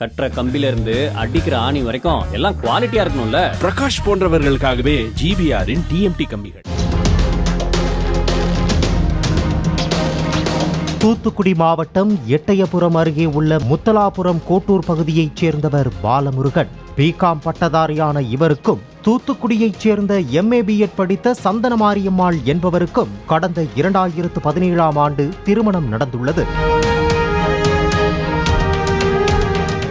கட்டுற கம்பில இருந்து அடிக்கிற ஆணி வரைக்கும் எல்லாம் குவாலிட்டியா இருக்கணும்ல. பிரகாஷ் போன்றவர்களுக்காகவே ஜிபிஆரின் டிஎம்டி கம்பிகள். தூத்துக்குடி மாவட்டம் எட்டயபுரம் அருகே உள்ள முத்தலாபுரம் கோட்டூர் பகுதியைச் சேர்ந்தவர் பாலமுருகன். பிகாம் பட்டதாரியான இவருக்கும் தூத்துக்குடியைச் சேர்ந்த MA BEd படித்த சந்தன மாரியம்மாள் என்பவருக்கும் கடந்த 2017ஆம் ஆண்டு திருமணம் நடந்துள்ளது.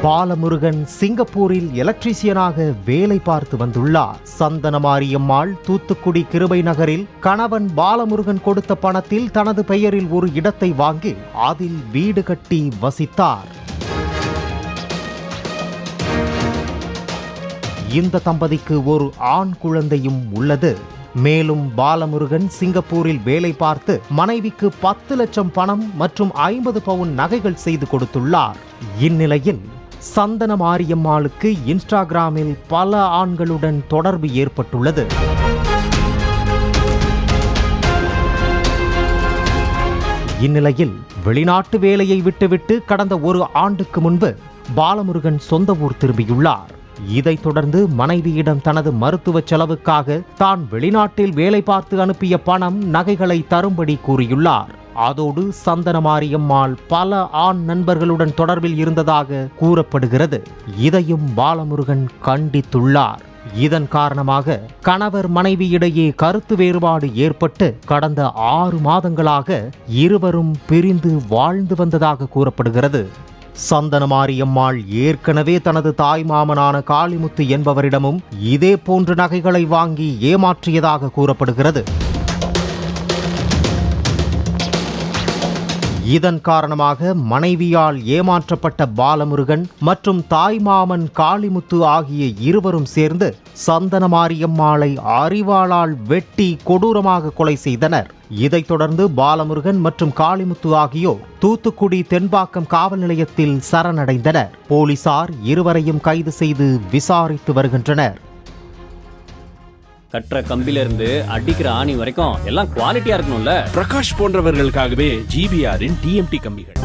பாலமுருகன் சிங்கப்பூரில் எலக்ட்ரீசியனாக வேலை பார்த்து வந்துள்ளார். சந்தன மாரியம்மாள் தூத்துக்குடி கிருபை நகரில் கணவன் பாலமுருகன் கொடுத்த பணத்தில் தனது பெயரில் ஒரு இடத்தை வாங்கி அதில் வீடு கட்டி வசித்தார். இந்த தம்பதிக்கு ஒரு ஆண் குழந்தையும் உள்ளது. மேலும் பாலமுருகன் சிங்கப்பூரில் வேலை பார்த்து மனைவிக்கு 10 லட்சம் பணம் மற்றும் 50 பவுன் நகைகள் செய்து கொடுத்துள்ளார். இந்நிலையில் சந்தன மாரியம்மாளுக்கு இன்ஸ்டாகிராமில் பல ஆண்களுடன் தொடர்பு ஏற்பட்டுள்ளது. இந்நிலையில் வெளிநாட்டு வேலையை விட்டுவிட்டு கடந்த ஒரு ஆண்டுக்கு முன்பு பாலமுருகன் சொந்த ஊர் திரும்பியுள்ளார். இதைத் தொடர்ந்து மனைவியிடம் தனது மருத்துவ செலவுக்காக தான் வெளிநாட்டில் வேலை பார்த்து அனுப்பிய பணம் நகைகளை தரும்படி கூறியுள்ளார். அதோடு சந்தன மாரியம்மாள் பல ஆண் நண்பர்களுடன் தொடர்பில் இருந்ததாக கூறப்படுகிறது. இதையும் பாலமுருகன் கண்டித்துள்ளார். இதன் காரணமாக கணவர் மனைவியிடையே கருத்து வேறுபாடு ஏற்பட்டு கடந்த 6 மாதங்களாக இருவரும் பிரிந்து வாழ்ந்து வந்ததாக கூறப்படுகிறது. சந்தன மாரியம்மாள் ஏற்கனவே தனது தாய் மாமனான காளிமுத்து என்பவரிடமும் இதே போன்ற நகைகளை வாங்கி ஏமாற்றியதாக கூறப்படுகிறது. இதன் காரணமாக மனைவியால் ஏமாற்றப்பட்ட பாலமுருகன் மற்றும் தாய் மாமன் காளிமுத்து ஆகிய இருவரும் சேர்ந்து சந்தன மாரியம்மாளை அரிவாளால் வெட்டி கொடூரமாக கொலை செய்தனர். இதைத் தொடர்ந்து பாலமுருகன் மற்றும் காளிமுத்து ஆகியோர் தூத்துக்குடி தென்பாக்கம் காவல் நிலையத்தில் சரணடைந்தனர். போலீசார் இருவரையும் கைது செய்து விசாரித்து வருகின்றனர். கட்டுற கம்பில இருந்து அடிக்கிற ஆணி வரைக்கும் எல்லாம் குவாலிட்டியா இருக்கணும்ல. பிரகாஷ் போன்றவர்களுக்காகவே ஜிபிஆரின் டிஎம்டி கம்பிகள்.